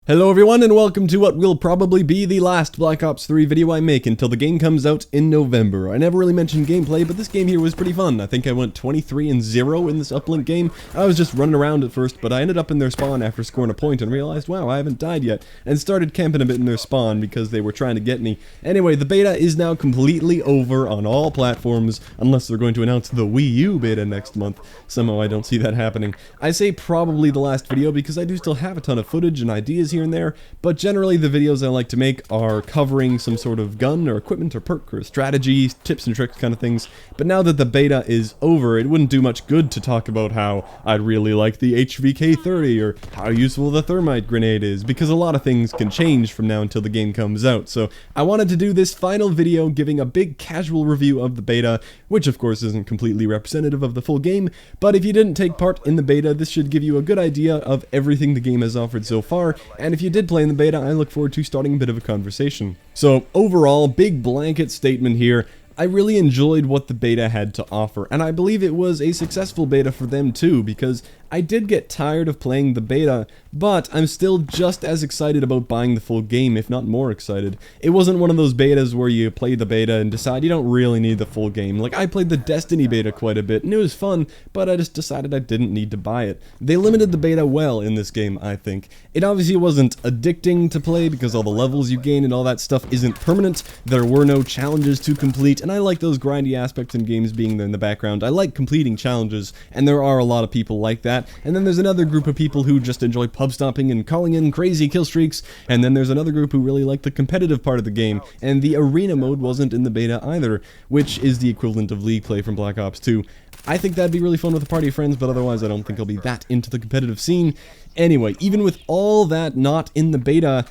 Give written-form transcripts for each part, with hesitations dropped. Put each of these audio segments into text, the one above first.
Hello everyone and welcome to what will probably be the last Black Ops 3 video I make until the game comes out in November. I never really mentioned gameplay, but this game here was pretty fun. I think I went 23-0 in this uplink game. I was just running around at first, but I ended up in their spawn after scoring a point and realized, wow, I haven't died yet, and started camping a bit in their spawn because they were trying to get me. Anyway, the beta is now completely over on all platforms, unless they're going to announce the Wii U beta next month. Somehow I don't see that happening. I say probably the last video because I do still have a ton of footage and ideas here and there, but generally the videos I like to make are covering some sort of gun or equipment or perk or strategy, tips and tricks kind of things. But now that the beta is over, it wouldn't do much good to talk about how I'd really like the HVK-30 or how useful the thermite grenade is, because a lot of things can change from now until the game comes out. So I wanted to do this final video giving a big casual review of the beta, which of course isn't completely representative of the full game, but if you didn't take part in the beta, this should give you a good idea of everything the game has offered so far, and if you did play in the beta, I look forward to starting a bit of a conversation. So overall, big blanket statement here. I really enjoyed what the beta had to offer, and I believe it was a successful beta for them too, because I did get tired of playing the beta, but I'm still just as excited about buying the full game, if not more excited. It wasn't one of those betas where you play the beta and decide you don't really need the full game. Like, I played the Destiny beta quite a bit, and it was fun, but I just decided I didn't need to buy it. They limited the beta well in this game, I think. It obviously wasn't addicting to play, because all the levels you gain and all that stuff isn't permanent. There were no challenges to complete, and I like those grindy aspects in games being there in the background. I like completing challenges, and there are a lot of people like that. And then there's another group of people who just enjoy pub stomping and calling in crazy kill streaks, and then there's another group who really like the competitive part of the game, and the arena mode wasn't in the beta either, which is the equivalent of League play from Black Ops 2. I think that'd be really fun with a party of friends, but otherwise I don't think I'll be that into the competitive scene. Anyway, even with all that not in the beta,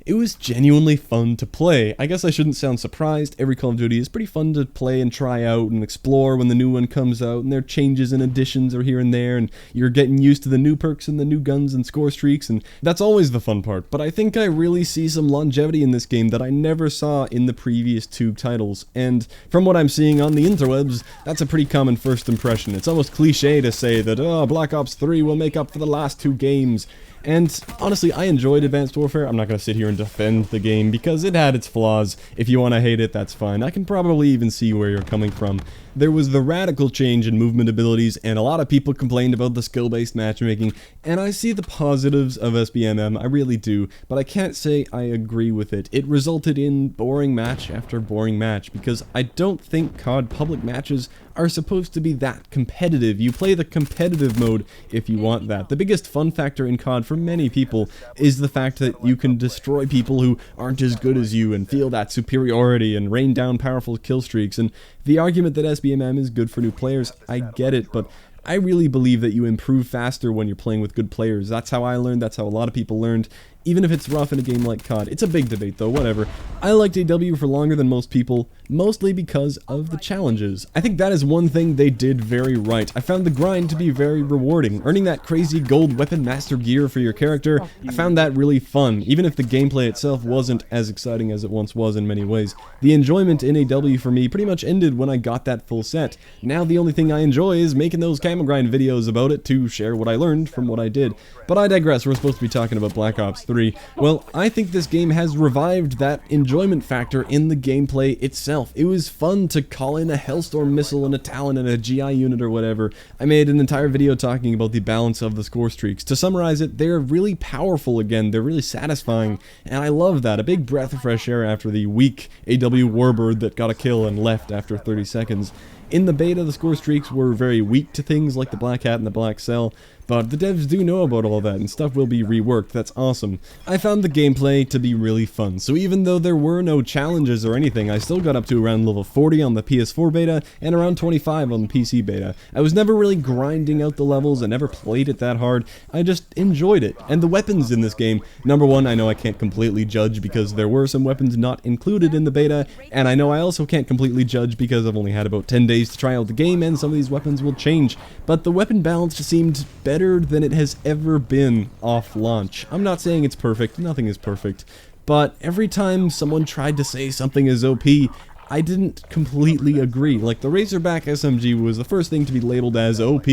it was genuinely fun to play. I guess I shouldn't sound surprised. Every Call of Duty is pretty fun to play and try out and explore when the new one comes out, and there are changes and additions are here and there, and you're getting used to the new perks and the new guns and score streaks, and that's always the fun part. But I think I really see some longevity in this game that I never saw in the previous two titles, and from what I'm seeing on the interwebs, that's a pretty common first impression. It's almost cliche to say that, oh, Black Ops 3 will make up for the last two games. And honestly, I enjoyed Advanced Warfare. I'm not going to sit here and defend the game because it had its flaws. If you want to hate it, that's fine. I can probably even see where you're coming from. There was the radical change in movement abilities, and a lot of people complained about the skill-based matchmaking, and I see the positives of SBMM, I really do, but I can't say I agree with it. It resulted in boring match after boring match, because I don't think COD public matches are supposed to be that competitive. You play the competitive mode if you want that. The biggest fun factor in COD for many people is the fact that you can destroy people who aren't as good as you and feel that superiority and rain down powerful kill streaks, and the argument that SBMM is good for new players, I get it, but I really believe that you improve faster when you're playing with good players. That's how I learned, that's how a lot of people learned. Even if it's rough in a game like COD. It's a big debate though, whatever. I liked AW for longer than most people, mostly because of the challenges. I think that is one thing they did very right. I found the grind to be very rewarding. Earning that crazy gold weapon master gear for your character, I found that really fun, even if the gameplay itself wasn't as exciting as it once was in many ways. The enjoyment in AW for me pretty much ended when I got that full set. Now the only thing I enjoy is making those camo grind videos about it to share what I learned from what I did. But I digress, we're supposed to be talking about Black Ops 3. Well, I think this game has revived that enjoyment factor in the gameplay itself. It was fun to call in a Hellstorm missile and a Talon and a GI unit or whatever. I made an entire video talking about the balance of the score streaks. To summarize it, they're really powerful again, they're really satisfying, and I love that. A big breath of fresh air after the weak AW Warbird that got a kill and left after 30 seconds. In the beta, the score streaks were very weak to things like the Black Hat and the Black Cell, but the devs do know about all that, and stuff will be reworked. That's awesome. I found the gameplay to be really fun, so even though there were no challenges or anything, I still got up to around level 40 on the PS4 beta, and around 25 on the PC beta. I was never really grinding out the levels, I never played it that hard, I just enjoyed it. And the weapons in this game, number one, I know I can't completely judge because there were some weapons not included in the beta, and I know I also can't completely judge because I've only had about 10 days to try out the game, and some of these weapons will change, but the weapon balance just seemed better than it has ever been off launch. I'm not saying it's perfect, nothing is perfect, but every time someone tried to say something is OP, I didn't completely agree. Like, the Razorback SMG was the first thing to be labeled as OP,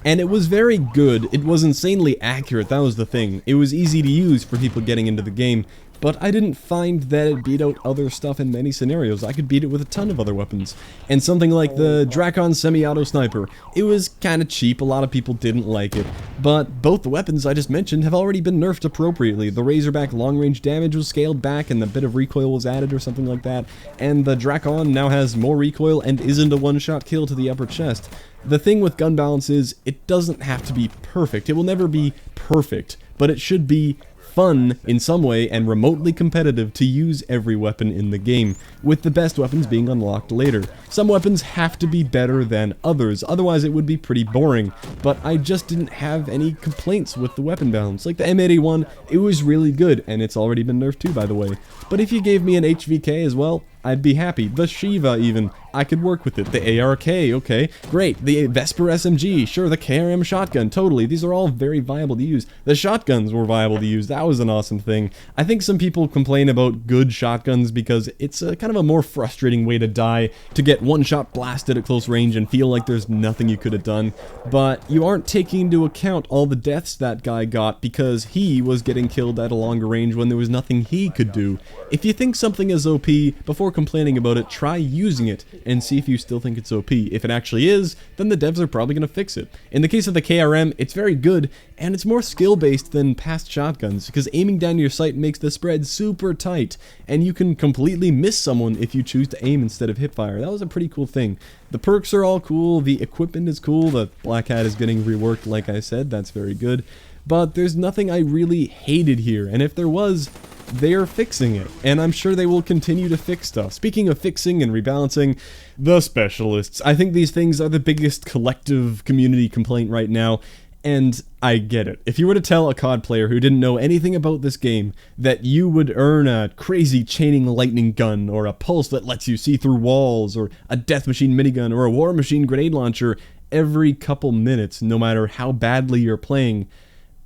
and it was very good. It was insanely accurate, that was the thing. It was easy to use for people getting into the game, but I didn't find that it beat out other stuff in many scenarios. I could beat it with a ton of other weapons. And something like the Drakon Semi-Auto Sniper, it was kinda cheap, a lot of people didn't like it, but both the weapons I just mentioned have already been nerfed appropriately. The Razorback long-range damage was scaled back and a bit of recoil was added or something like that, and the Drakon now has more recoil and isn't a one-shot kill to the upper chest. The thing with gun balance is, it doesn't have to be perfect. It will never be perfect, but it should be fun in some way and remotely competitive to use every weapon in the game, with the best weapons being unlocked later. Some weapons have to be better than others, otherwise it would be pretty boring, but I just didn't have any complaints with the weapon balance. Like the M81, it was really good, and it's already been nerfed too, by the way. But if you gave me an HVK as well, I'd be happy. The Shiva even, I could work with it. The ARK, okay, great. The S0ur SMG, sure, the KRM shotgun, totally. These are all very viable to use. The shotguns were viable to use, that was an awesome thing. I think some people complain about good shotguns because it's a kind of a more frustrating way to die, to get one shot blasted at close range and feel like there's nothing you could have done. But you aren't taking into account all the deaths that guy got because he was getting killed at a longer range when there was nothing he could do. If you think something is OP, before complaining about it, try using it and see if you still think it's OP. If it actually is, then the devs are probably going to fix it. In the case of the KRM, it's very good, and it's more skill-based than past shotguns, because aiming down your sight makes the spread super tight, and you can completely miss someone if you choose to aim instead of hipfire. That was a pretty cool thing. The perks are all cool, the equipment is cool, the Black Hat is getting reworked like I said, that's very good, but there's nothing I really hated here, and if there was, they're fixing it, and I'm sure they will continue to fix stuff. Speaking of fixing and rebalancing, the specialists. I think these things are the biggest collective community complaint right now, and I get it. If you were to tell a COD player who didn't know anything about this game that you would earn a crazy chaining lightning gun, or a pulse that lets you see through walls, or a death machine minigun, or a war machine grenade launcher every couple minutes, no matter how badly you're playing,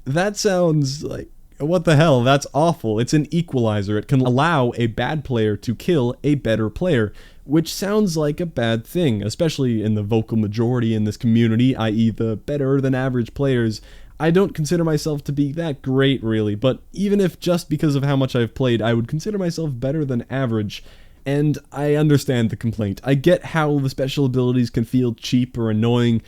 that sounds like, what the hell, that's awful. It's an equalizer. It can allow a bad player to kill a better player, which sounds like a bad thing, especially in the vocal majority in this community, i.e. the better than average players. I don't consider myself to be that great, really, but even if just because of how much I've played, I would consider myself better than average. And I understand the complaint. I get how the special abilities can feel cheap or annoying,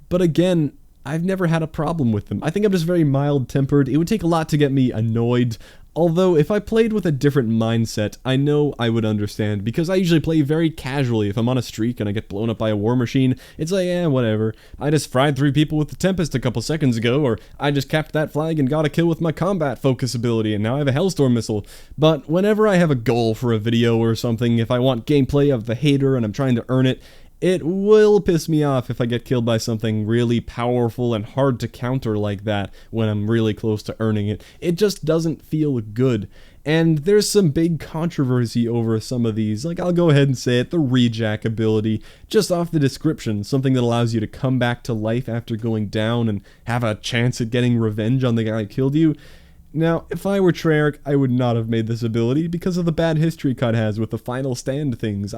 but again, I've never had a problem with them. I think I'm just very mild-tempered. It would take a lot to get me annoyed, although if I played with a different mindset, I know I would understand, because I usually play very casually. If I'm on a streak and I get blown up by a war machine, it's like, whatever. I just fried 3 people with the Tempest a couple seconds ago, or I just capped that flag and got a kill with my combat focus ability, and now I have a Hellstorm missile. But whenever I have a goal for a video or something, if I want gameplay of the hater and I'm trying to earn it, it will piss me off if I get killed by something really powerful and hard to counter like that when I'm really close to earning it. It just doesn't feel good. And there's some big controversy over some of these. Like, I'll go ahead and say it, the rejack ability, just off the description, something that allows you to come back to life after going down and have a chance at getting revenge on the guy who killed you. Now, if I were Treyarch, I would not have made this ability because of the bad history COD has with the final stand things.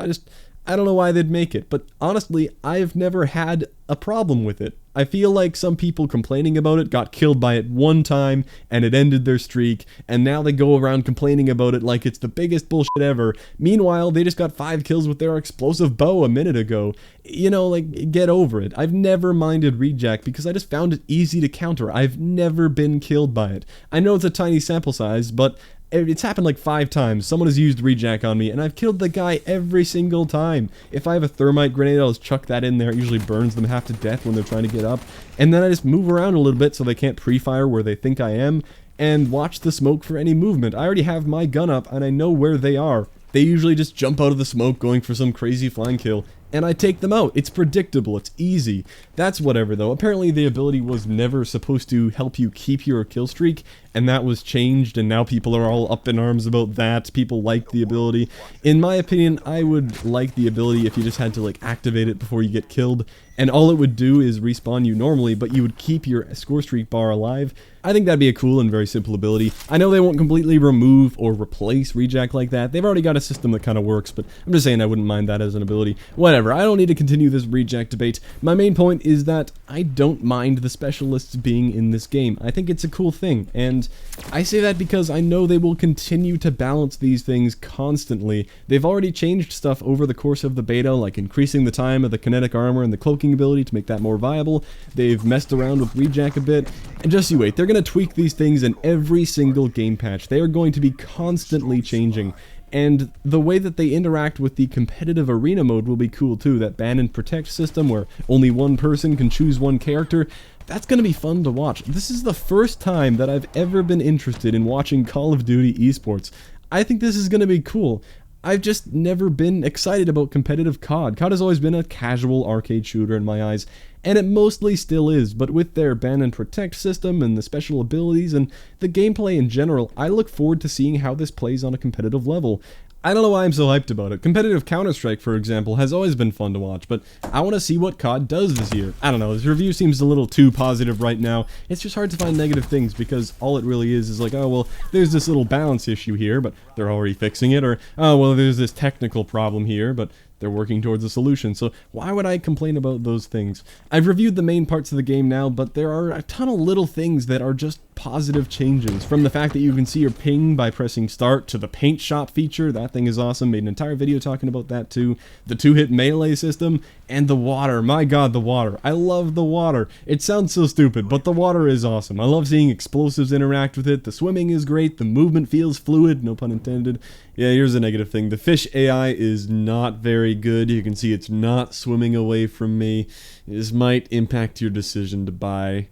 I don't know why they'd make it, but honestly, I've never had a problem with it. I feel like some people complaining about it got killed by it one time, and it ended their streak, and now they go around complaining about it like it's the biggest bullshit ever. Meanwhile, they just got 5 kills with their explosive bow a minute ago. You know, like, get over it. I've never minded rejack because I just found it easy to counter. I've never been killed by it. I know it's a tiny sample size, but it's happened like 5 times. Someone has used rejack on me, and I've killed the guy every single time. If I have a thermite grenade, I'll just chuck that in there. It usually burns them half to death when they're trying to get up. And then I just move around a little bit so they can't pre-fire where they think I am, and watch the smoke for any movement. I already have my gun up, and I know where they are. They usually just jump out of the smoke going for some crazy flying kill, and I take them out. It's predictable, it's easy. That's whatever though. Apparently the ability was never supposed to help you keep your kill streak, and that was changed, and now people are all up in arms about that. People like the ability. In my opinion, I would like the ability if you just had to like activate it before you get killed, and all it would do is respawn you normally, but you would keep your score streak bar alive. I think that'd be a cool and very simple ability. I know they won't completely remove or replace Reject like that. They've already got a system that kind of works, but I'm just saying I wouldn't mind that as an ability. Whatever, I don't need to continue this Reject debate. My main point is that I don't mind the specialists being in this game. I think it's a cool thing, and I say that because I know they will continue to balance these things constantly. They've already changed stuff over the course of the beta, like increasing the time of the kinetic armor and the cloaking ability to make that more viable. They've messed around with Reject a bit, and just you wait, they're going to tweak these things in every single game patch. They are going to be constantly changing, and the way that they interact with the competitive arena mode will be cool too. That ban and protect system where only one person can choose one character, that's going to be fun to watch. This is the first time that I've ever been interested in watching Call of Duty esports. I think this is going to be cool. I've just never been excited about competitive COD. COD has always been a casual arcade shooter in my eyes, and it mostly still is, but with their ban and protect system and the special abilities and the gameplay in general, I look forward to seeing how this plays on a competitive level. I don't know why I'm so hyped about it. Competitive Counter-Strike, for example, has always been fun to watch, but I want to see what COD does this year. I don't know, this review seems a little too positive right now. It's just hard to find negative things, because all it really is like, oh, well, there's this little balance issue here, but they're already fixing it, or, oh, well, there's this technical problem here, but they're working towards a solution, so why would I complain about those things? I've reviewed the main parts of the game now, but there are a ton of little things that are just positive changes. From the fact that you can see your ping by pressing start, to the paint shop feature, that thing is awesome, made an entire video talking about that too, the 2-hit melee system, and the water. My god, the water. I love the water. It sounds so stupid, but the water is awesome. I love seeing explosives interact with it, the swimming is great, the movement feels fluid, no pun intended. Yeah, here's a negative thing. The fish AI is not very good. You can see it's not swimming away from me. This might impact your decision to buy.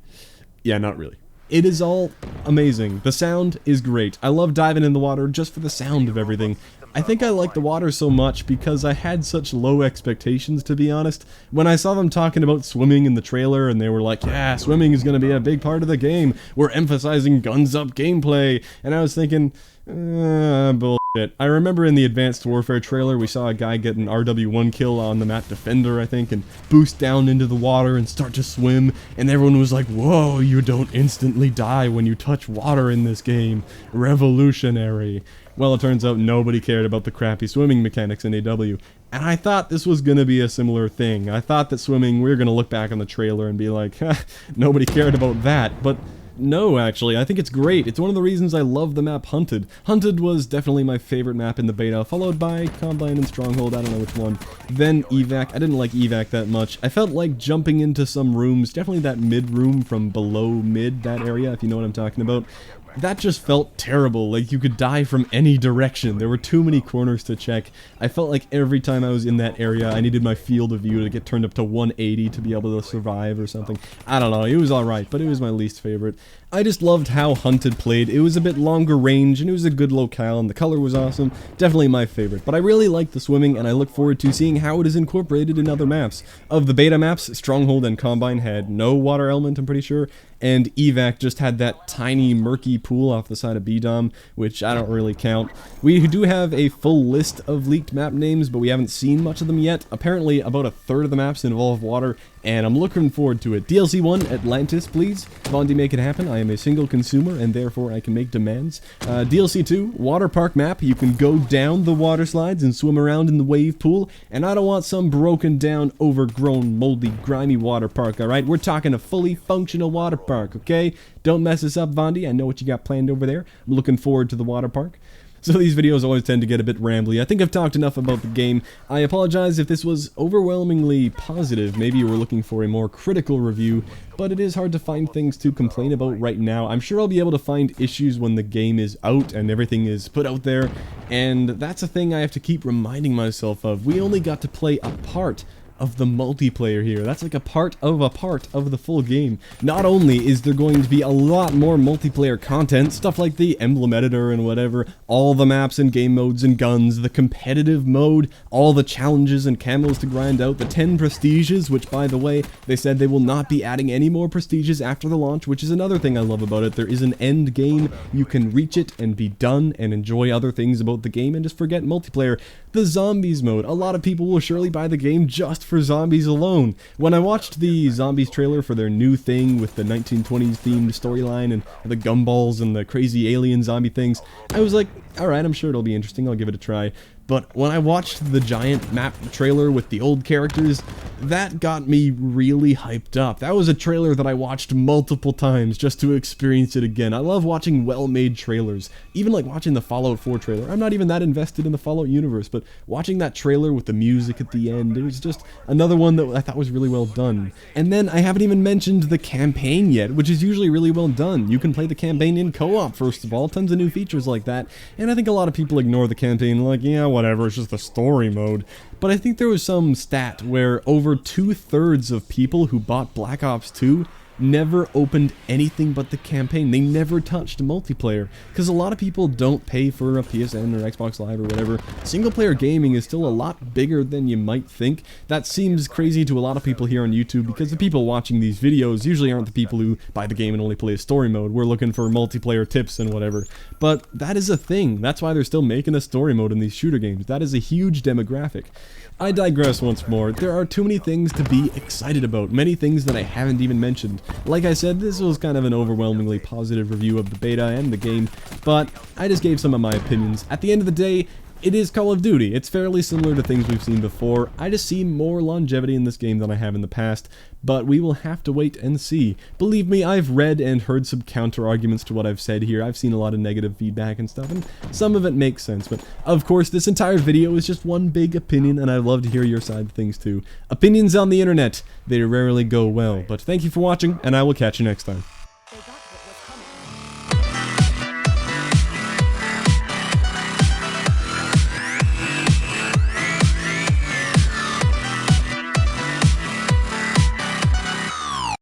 Yeah, not really. It is all amazing. The sound is great. I love diving in the water just for the sound of everything. I think I like the water so much because I had such low expectations, to be honest. When I saw them talking about swimming in the trailer and they were like, yeah, swimming is going to be a big part of the game. We're emphasizing guns up gameplay. And I was thinking, bullshit. I remember in the Advanced Warfare trailer, we saw a guy get an RW1 kill on the map Defender, I think, and boost down into the water and start to swim, and everyone was like, whoa, you don't instantly die when you touch water in this game. Revolutionary. Well, it turns out nobody cared about the crappy swimming mechanics in AW, and I thought this was going to be a similar thing. I thought that swimming, we were going to look back on the trailer and be like, nobody cared about that, but no, actually, I think it's great. It's one of the reasons I love the map Hunted. Hunted was definitely my favorite map in the beta, followed by Combine and Stronghold, I don't know which one. Then Evac. I didn't like Evac that much. I felt like jumping into some rooms, definitely that mid room from below mid, that area, if you know what I'm talking about. That just felt terrible, like you could die from any direction. There were too many corners to check. I felt like every time I was in that area, I needed my field of view to get turned up to 180 to be able to survive or something. I don't know, it was alright, but it was my least favorite. I just loved how Hunted played. It was a bit longer range, and it was a good locale, and the color was awesome. Definitely my favorite. But I really like the swimming, and I look forward to seeing how it is incorporated in other maps. Of the beta maps, Stronghold and Combine had no water element, I'm pretty sure, and Evac just had that tiny murky pool off the side of BDOM, which I don't really count. We do have a full list of leaked map names, but we haven't seen much of them yet. Apparently, about a third of the maps involve water, and I'm looking forward to it. DLC 1, Atlantis, please. Vondi, make it happen. I am a single consumer, and therefore I can make demands. DLC 2, water park map. You can go down the water slides and swim around in the wave pool, and I don't want some broken down, overgrown, moldy, grimy water park, alright? We're talking a fully functional water park, okay? Don't mess us up, Vondi. I know what you got planned over there. I'm looking forward to the water park. So these videos always tend to get a bit rambly. I think I've talked enough about the game. I apologize if this was overwhelmingly positive. Maybe you were looking for a more critical review, but it is hard to find things to complain about right now. I'm sure I'll be able to find issues when the game is out and everything is put out there, and that's a thing I have to keep reminding myself of. We only got to play a part of the multiplayer here. That's like a part of the full game. Not only is there going to be a lot more multiplayer content, stuff like the emblem editor and whatever, all the maps and game modes and guns, the competitive mode, all the challenges and camos to grind out, the 10 prestiges, which by the way, they said they will not be adding any more prestiges after the launch, which is another thing I love about it. There is an end game. You can reach it and be done and enjoy other things about the game and just forget multiplayer. The zombies mode. A lot of people will surely buy the game just for zombies alone. When I watched the zombies trailer for their new thing with the 1920s themed storyline and the gumballs and the crazy alien zombie things, I was like, alright, I'm sure it'll be interesting, I'll give it a try. But when I watched the giant map trailer with the old characters, that got me really hyped up. That was a trailer that I watched multiple times just to experience it again. I love watching well-made trailers. Even like watching the Fallout 4 trailer. I'm not even that invested in the Fallout universe, but watching that trailer with the music at the end, it was just another one that I thought was really well done. And then I haven't even mentioned the campaign yet, which is usually really well done. You can play the campaign in co-op, first of all, tons of new features like that. And I think a lot of people ignore the campaign like, yeah, whatever, it's just the story mode. But I think there was some stat where over 2/3 of people who bought Black Ops 2 never opened anything but the campaign. They never touched multiplayer, because a lot of people don't pay for a PSN or Xbox Live or whatever. Single player gaming is still a lot bigger than you might think. That seems crazy to a lot of people here on YouTube, because the people watching these videos usually aren't the people who buy the game and only play a story mode. We're looking for multiplayer tips and whatever. But that is a thing. That's why they're still making a story mode in these shooter games. That is a huge demographic. I digress once more. There are too many things to be excited about, many things that I haven't even mentioned. Like I said, this was kind of an overwhelmingly positive review of the beta and the game, but I just gave some of my opinions. At the end of the day, it is Call of Duty. It's fairly similar to things we've seen before. I just see more longevity in this game than I have in the past, but we will have to wait and see. Believe me, I've read and heard some counter arguments to what I've said here. I've seen a lot of negative feedback and stuff, and some of it makes sense, but of course this entire video is just one big opinion, and I'd love to hear your side of things too. Opinions on the internet, they rarely go well, but thank you for watching, and I will catch you next time.